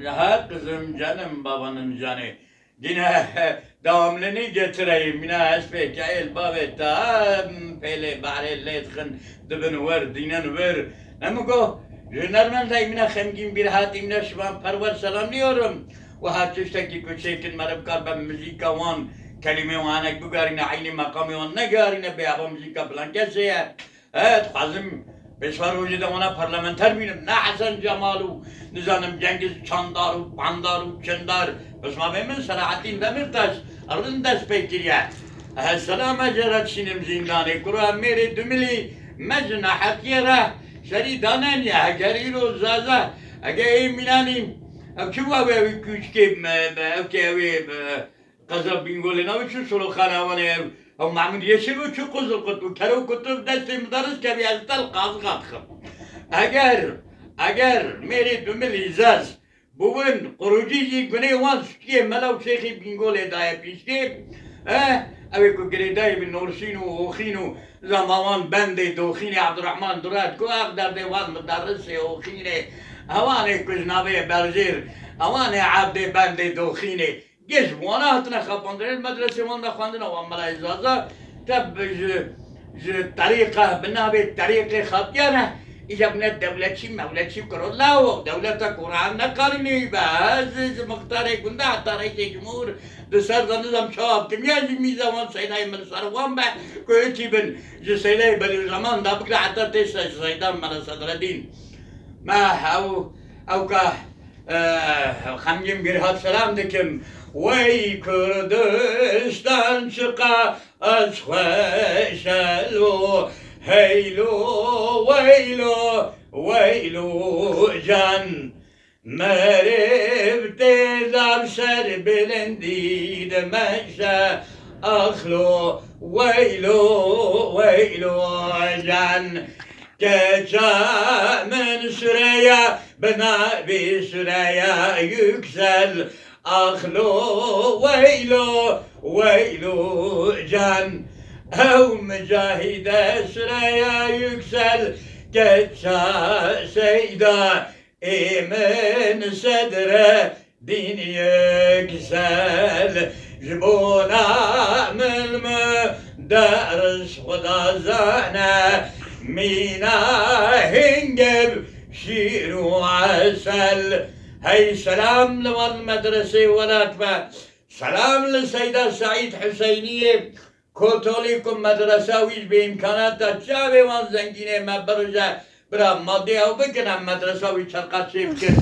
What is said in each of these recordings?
Ha kızım canım babanın canı. Yine devamlını getireyim. Yine espek el babetta pele bahre letkin dibin ver dinen ver. Nemugo jünermen de yine xemgin bir hatimle şuan perver selamlıyorum. Ve hatçıştaki küçekin merhaba ben müzika van kelime vanek bu garine aynı makamı van ne garine be aba müzika falan keseye. Evet kazım Beşvar Hoca'da ona parlamenter miyim? Ne Hasan Cemalu, Nizanım Cengiz Çandaru, Bandaru, Çındar, Osman Bey'in Selahattin Demirtaş, Arındaş Bekirye. Selama cerat şinim zindane, Kur'an meri dümili, mecna hakiyere, şeri danen ya, gerilo zaza, ege emilanim, kim ve üç kim, evke kazab bingolina üçün sulu kanavanı او معمول yeşil uçu kuzul kutu kero kutu desti müdarris kebi yaztal kazı katkım. Eğer meri dümül izaz bugün kurucuyu güney van sütkiye melav şeyhi bingol edaya pişti. Evi ku gereday bin nursinu okhinu zamavan bende dokhini Abdurrahman Durat ku akdar van müdarris okhine havane kuznabe berzir havane abde bende dokhine geç bana hatına kapandırır medrese vanla kandına vanmala izaza tab tariqa binabe tariqe khatiyana icabne devletçi mevletçi kurullahu devlete Kur'an ne karını bazı muhtarı kunda tariqe cumhur dışarıda nizam şahaptım ya mi zaman seynay men sarvan be kötübün seynay beli zaman da bıkla hatta tesa seydan men sadredin ma au ka خمجم گرهات سلام دکم وی کردستان شقا از خوشلو هیلو ویلو جان مرب تیزم سر بلندید مشا اخلو ویلو جان Geçemin süreye bina bir süreye yüksel ahlo veylo can ev mücahide süreye yüksel geçe seyda emin sedre din yüksel jibona milmü ders huda zane مينا هنجب شير وعسل هاي سلام للمدرسة ولاتفا سلام للسيدة سعيد حسينية كوتوليكم مدرسة ويش بإمكانات تشابه وان زنجينة ما برجع برا ماضي أو بكنا مدرسة ويش شرقات سيفكر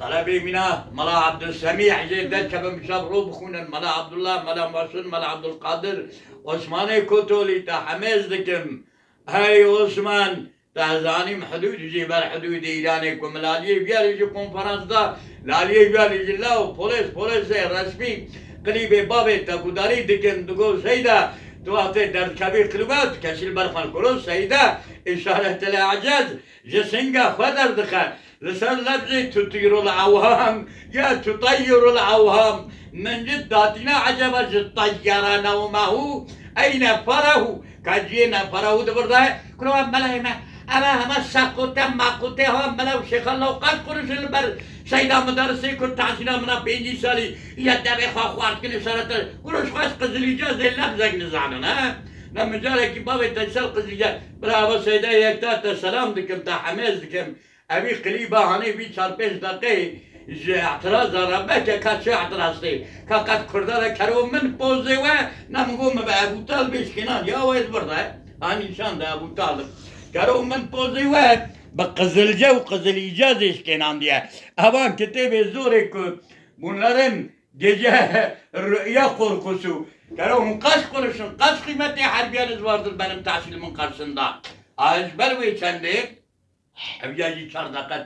طلبي منا ملا عبد السميع جدا كبم شبرو بخونا ملا عبد الله ملا محسن ملا عبد القادر عثماني كوتولي تحميز دكم هاي عثمان تهزانيم حدود جبال حدود إيرانكم لاليه بيالي كونفرنس دا لاليه بيالي جلاو بوليس رسمي قريبه بابي تقداري دكن دقو سيدا تواتي در كبير قلوبات كشيل برخان كلو سيدا إشارة الإعجاز جسنگا خدر دخا لسان لبزي تطير العوام يا تطير العوام من جداتنا عجبا طير نومه أين فره كجينا فرهو دبرده كلوا ملاينا أما هم سقطة ما قطة هم ملا وشيخ الله قد كرش البر سيدا مدرسي كنت عشنا منا بيجي سالي يدبي خاخوات كل سنة كلش خاص قزلي جاز اللبزك نزعنا لما جالك بابي تجسل قزلي جاز برافو سيدا يكتات سلام دكم تحميز دكم أبي قريبا هني في 4-5 دقيقة اعتراض ربك كاتش اعتراضي كاقد كردارة كرو من بوزي و نمقوم بأبو طالب إشكنان يا ويز برده هاني شان ده أبو طالب كرو من بوزي و بقزلجة وقزل إيجاز إشكنان diye avan kitabı zor ki bunların gece rüya korkusu kerem kaç kuruşun kaç kıymeti harbiyeniz vardır benim tahsilimin karşısında ezber ve kendi evcacı çardaka